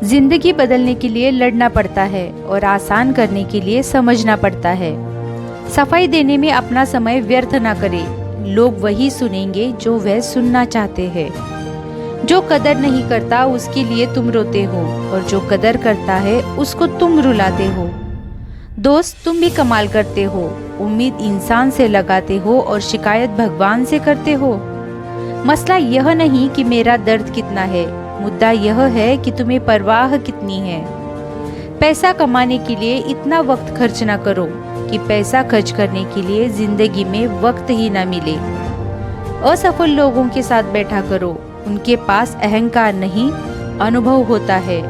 जिंदगी बदलने के लिए लड़ना पड़ता है और आसान करने के लिए समझना पड़ता है। सफाई देने में अपना समय व्यर्थ ना करें। लोग वही सुनेंगे जो वह सुनना चाहते हैं। जो कदर नहीं करता उसके लिए तुम रोते हो और जो कदर करता है उसको तुम रुलाते हो। दोस्त, तुम भी कमाल करते हो। उम्मीद इंसान से लगाते हो और शिकायत भगवान से करते हो। मसला यह नहीं कि मेरा दर्द कितना है, मुद्दा यह है कि तुम्हें परवाह कितनी है। पैसा कमाने के लिए इतना वक्त खर्च ना करो कि पैसा खर्च करने के लिए जिंदगी में वक्त ही ना मिले। असफल लोगों के साथ बैठा करो, उनके पास अहंकार नहीं अनुभव होता है।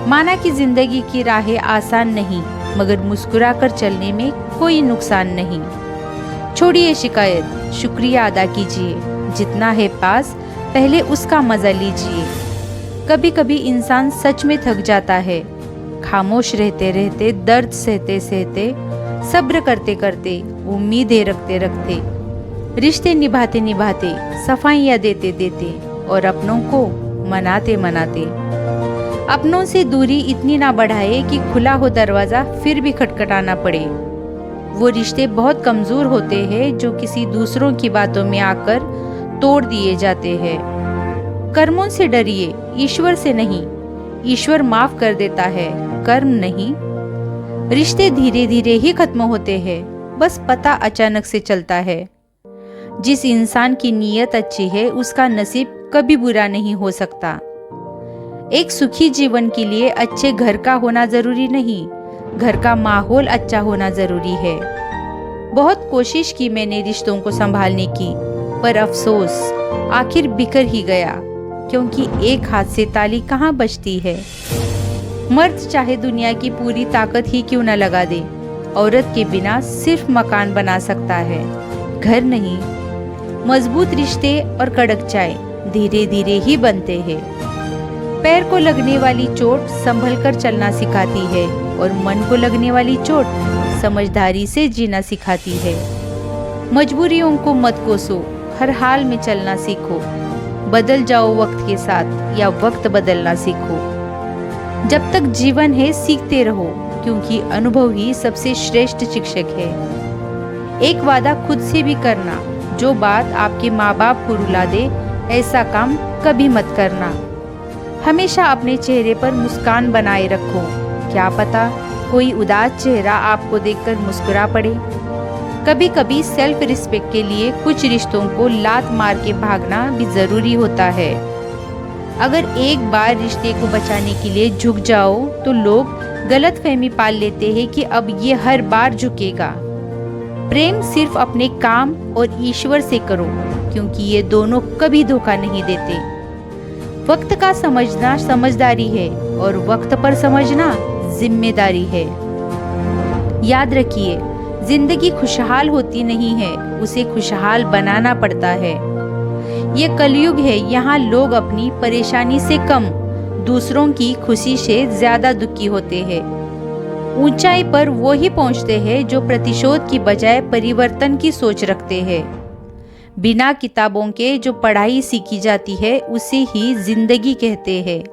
माना कि जिंदगी की राहें आसान नहीं, मगर मुस्कुराकर चलने में कोई नुकसान नहीं। छोड़िए शिकायत, शुक्रिया अदा कीजिए। जितना है पास पहले उसका मजा लीजिए। कभी कभी इंसान सच में थक जाता है। खामोश रहते रहते, दर्द सहते सहते, सब्र करते करते, उम्मीदें रखते रखते, रिश्ते निभाते निभाते, सफाइयाँ देते देते और अपनों को मनाते मनाते। अपनों से दूरी इतनी ना बढ़ाए कि खुला हो दरवाजा फिर भी खटखटाना पड़े। वो रिश्ते बहुत कमजोर होते हैं जो किसी दूसरों की बातों में आकर तोड़ दिए जाते हैं। कर्मों से डरिए, ईश्वर से नहीं। ईश्वर माफ कर देता है, कर्म नहीं। रिश्ते धीरे धीरे ही खत्म होते हैं, बस पता अचानक से चलता है। जिस इंसान की नीयत अच्छी है उसका नसीब कभी बुरा नहीं हो सकता। एक सुखी जीवन के लिए अच्छे घर का होना जरूरी नहीं, घर का माहौल अच्छा होना जरूरी है। बहुत कोशिश की मैंने रिश्तों को संभालने की, पर अफसोस आखिर बिखर ही गया, क्योंकि एक हाथ से ताली कहाँ बजती है। मर्द चाहे दुनिया की पूरी ताकत ही क्यों न लगा दे, औरत के बिना सिर्फ मकान बना सकता है, घर नहीं। मजबूत रिश्ते और कड़क चाय धीरे धीरे ही बनते हैं। पैर को लगने वाली चोट संभल कर चलना सिखाती है और मन को लगने वाली चोट समझदारी से जीना सिखाती है। मजबूरियों को मत कोसो, हर हाल में चलना सीखो। बदल जाओ वक्त के साथ या वक्त बदलना सीखो। जब तक जीवन है सीखते रहो, क्योंकि अनुभव ही सबसे श्रेष्ठ शिक्षक है। एक वादा खुद से भी करना, जो बात आपके माँ बाप को रुला दे ऐसा काम कभी मत करना। हमेशा अपने चेहरे पर मुस्कान बनाए रखो, क्या पता कोई उदास चेहरा आपको देखकर मुस्कुरा पड़े। कभी कभी सेल्फ रिस्पेक्ट के लिए कुछ रिश्तों को लात मार के भागना भी जरूरी होता है। अगर एक बार रिश्ते को बचाने के लिए झुक जाओ तो लोग गलतफहमी पाल लेते हैं कि अब ये हर बार झुकेगा। प्रेम सिर्फ अपने काम और ईश्वर से करो, क्योंकि ये दोनों कभी धोखा नहीं देते। वक्त का समझना समझदारी है और वक्त पर समझना जिम्मेदारी है। याद रखिए, जिंदगी खुशहाल होती नहीं है, उसे खुशहाल बनाना पड़ता है। ये कलयुग है, यहाँ लोग अपनी परेशानी से कम, दूसरों की खुशी से ज्यादा दुखी होते हैं। ऊंचाई पर वो ही पहुँचते हैं जो प्रतिशोध की बजाय परिवर्तन की सोच रखते हैं। बिना किताबों के जो पढ़ाई सीखी जाती है उसे ही जिंदगी कहते हैं।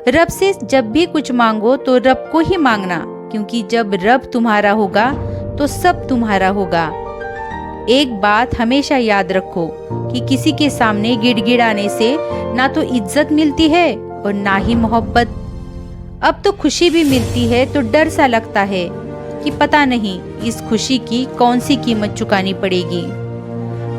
रब से जब भी कुछ मांगो तो रब को ही मांगना, क्योंकि जब रब तुम्हारा होगा तो सब तुम्हारा होगा। एक बात हमेशा याद रखो कि किसी के सामने गिड़गिड़ाने से ना तो इज्जत मिलती है और ना ही मोहब्बत। अब तो खुशी भी मिलती है तो डर सा लगता है कि पता नहीं इस खुशी की कौन सी कीमत चुकानी पड़ेगी।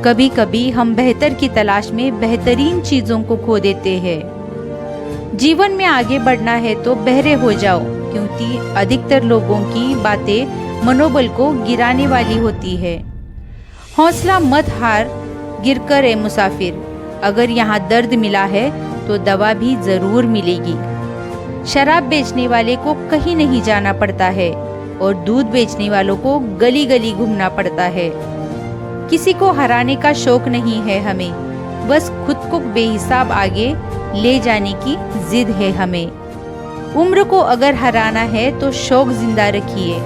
कभी कभी हम बेहतर की तलाश में बेहतरीन चीजों को खो देते हैं। जीवन में आगे बढ़ना है तो बहरे हो जाओ, क्योंकि अधिकतर लोगों की बातें मनोबल को गिराने वाली होती है। हौसला मत हार, गिरकर ए मुसाफिर। अगर यहाँ दर्द मिला है तो दवा भी जरूर मिलेगी। शराब बेचने वाले को कहीं नहीं जाना पड़ता है और दूध बेचने वालों को गली गली घूमना पड़ता है। किसी को हराने का शौक नहीं है हमें, बस खुद को बेहिसाब आगे ले जाने की जिद है हमें। उम्र को अगर हराना है तो शौक जिंदा रखिए।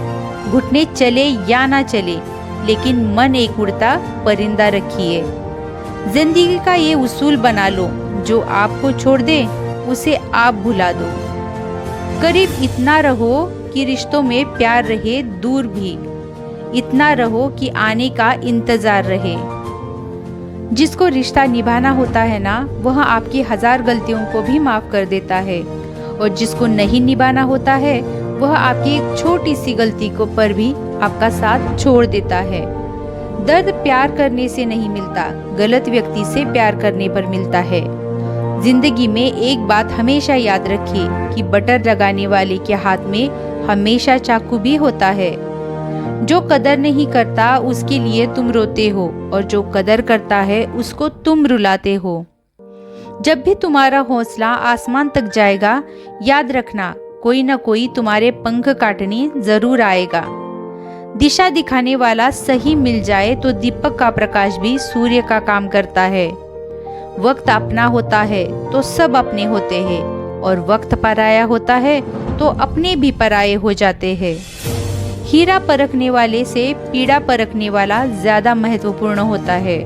घुटने चले या ना चले, लेकिन मन एक उड़ता परिंदा रखिए। जिंदगी का ये उसूल बना लो, जो आपको छोड़ दे उसे आप भुला दो। करीब इतना रहो कि रिश्तों में प्यार रहे, दूर भी इतना रहो कि आने का इंतजार रहे। जिसको रिश्ता निभाना होता है ना, वह आपकी 1000 गलतियों को भी माफ कर देता है, और जिसको नहीं निभाना होता है वह आपकी एक छोटी सी गलती को पर भी आपका साथ छोड़ देता है। दर्द प्यार करने से नहीं मिलता, गलत व्यक्ति से प्यार करने पर मिलता है। जिंदगी में एक बात हमेशा याद रखिए कि बटर लगाने वाले के हाथ में हमेशा चाकू भी होता है। जो कदर नहीं करता उसके लिए तुम रोते हो, और जो कदर करता है उसको तुम रुलाते हो। जब भी तुम्हारा हौसला आसमान तक जाएगा, याद रखना कोई न कोई तुम्हारे पंख काटने जरूर आएगा। दिशा दिखाने वाला सही मिल जाए तो दीपक का प्रकाश भी सूर्य का काम करता है। वक्त अपना होता है तो सब अपने होते हैं, और वक्त पराया होता है तो अपने भी पराये हो जाते हैं। हीरा परखने वाले से पीड़ा परखने वाला ज्यादा महत्वपूर्ण होता है।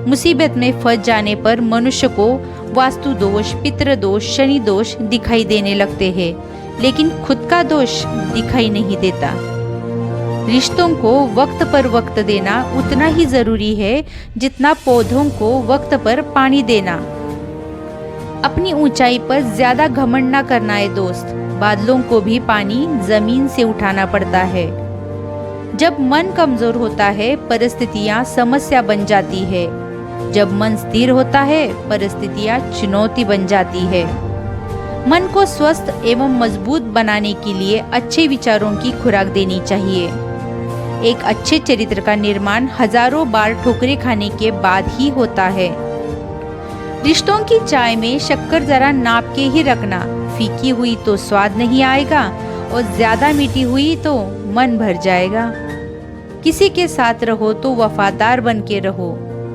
मुसीबत में फंस जाने पर मनुष्य को वास्तु दोष, पितृ दोष, शनि दोष दिखाई देने लगते हैं, लेकिन खुद का दोष दिखाई नहीं देता। रिश्तों को वक्त पर वक्त देना उतना ही जरूरी है जितना पौधों को वक्त पर पानी देना। अपनी ऊंचाई पर ज्यादा घमंड न करना है दोस्त, बादलों को भी पानी जमीन से उठाना पड़ता है। जब मन कमजोर होता है परिस्थितियां समस्या बन जाती है, जब मन स्थिर होता है परिस्थितियां चुनौती बन जाती है। मन को स्वस्थ एवं मजबूत बनाने के लिए अच्छे विचारों की खुराक देनी चाहिए। एक अच्छे चरित्र का निर्माण हजारों बार ठोकरें खाने के बाद ही होता है। रिश्तों की चाय में शक्कर जरा नाप के ही रखना, फीकी हुई तो स्वाद नहीं आएगा, और ज्यादा मीठी हुई तो मन भर जाएगा। किसी के साथ रहो तो वफादार बन के रहो,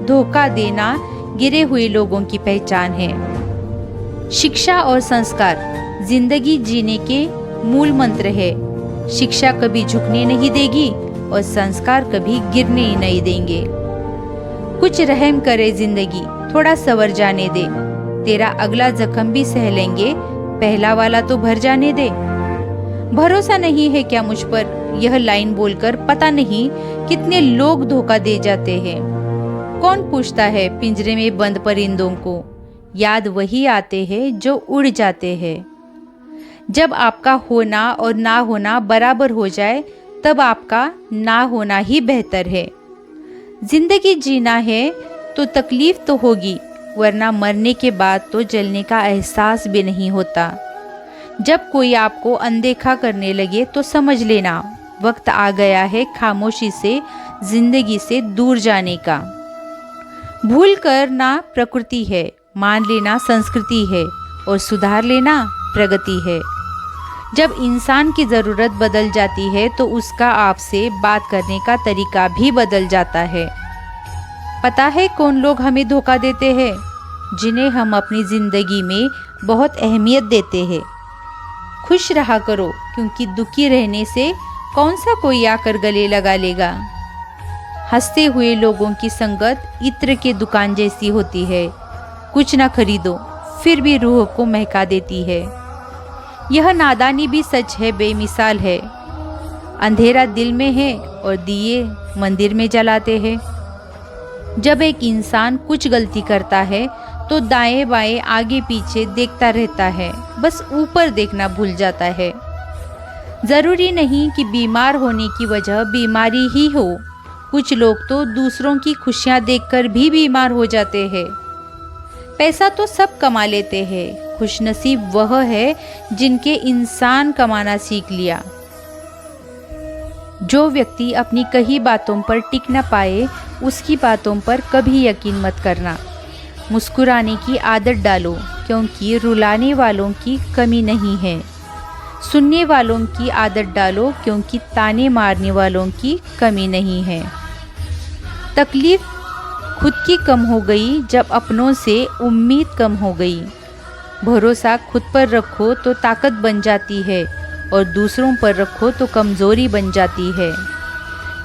धोखा देना गिरे हुए लोगों की पहचान है। शिक्षा और संस्कार जिंदगी जीने के मूल मंत्र है। शिक्षा कभी झुकने नहीं देगी और संस्कार कभी गिरने ही नहीं देंगे। कुछ रहम करे जिंदगी, थोड़ा सवर जाने दे, तेरा अगला जख्म भी सह लेंगे, पहला वाला तो भर जाने दे। भरोसा नहीं है क्या मुझ पर, यह लाइन बोलकर पता नहीं कितने लोग धोखा दे जाते हैं। कौन पूछता है पिंजरे में बंद परिंदों को, याद वही आते हैं जो उड़ जाते हैं। जब आपका होना और ना होना बराबर हो जाए तब आपका ना होना ही बेहतर है। जिंदगी जीना है तो तकलीफ तो होगी, वरना मरने के बाद तो जलने का एहसास भी नहीं होता। जब कोई आपको अनदेखा करने लगे तो समझ लेना वक्त आ गया है खामोशी से जिंदगी से दूर जाने का। भूल करना प्रकृति है, मान लेना संस्कृति है, और सुधार लेना प्रगति है। जब इंसान की ज़रूरत बदल जाती है तो उसका आपसे बात करने का तरीका भी बदल जाता है। पता है कौन लोग हमें धोखा देते हैं? जिन्हें हम अपनी ज़िंदगी में बहुत अहमियत देते हैं। खुश रहा करो, क्योंकि दुखी रहने से कौन सा कोई आकर गले लगा लेगा। हंसते हुए लोगों की संगत इत्र के दुकान जैसी होती है, कुछ ना खरीदो फिर भी रूह को महका देती है। यह नादानी भी सच है, बेमिसाल है। अंधेरा दिल में है और दिए मंदिर में जलाते हैं। जब एक इंसान कुछ गलती करता है तो दाएं बाएं आगे पीछे देखता रहता है, बस ऊपर देखना भूल जाता है। जरूरी नहीं कि बीमार होने की वजह बीमारी ही हो, कुछ लोग तो दूसरों की खुशियां देखकर भी बीमार हो जाते हैं। पैसा तो सब कमा लेते हैं, खुशनसीब वह है जिनके इंसान कमाना सीख लिया। जो व्यक्ति अपनी कही बातों पर टिक न पाए उसकी बातों पर कभी यकीन मत करना। मुस्कुराने की आदत डालो, क्योंकि रुलाने वालों की कमी नहीं है। सुनने वालों की आदत डालो, क्योंकि ताने मारने वालों की कमी नहीं है। तकलीफ खुद की कम हो गई जब अपनों से उम्मीद कम हो गई। भरोसा खुद पर रखो तो ताकत बन जाती है, और दूसरों पर रखो तो कमज़ोरी बन जाती है।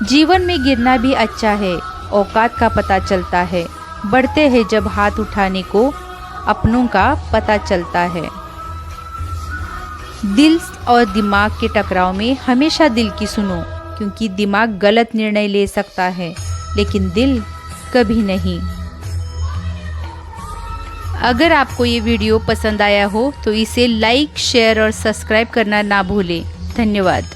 जीवन में गिरना भी अच्छा है, औकात का पता चलता है। बढ़ते हैं जब हाथ उठाने को अपनों का पता चलता है। दिल और दिमाग के टकराव में हमेशा दिल की सुनो, क्योंकि दिमाग गलत निर्णय ले सकता है लेकिन दिल कभी नहीं। अगर आपको ये वीडियो पसंद आया हो तो इसे लाइक, शेयर और सब्सक्राइब करना ना भूलें। धन्यवाद।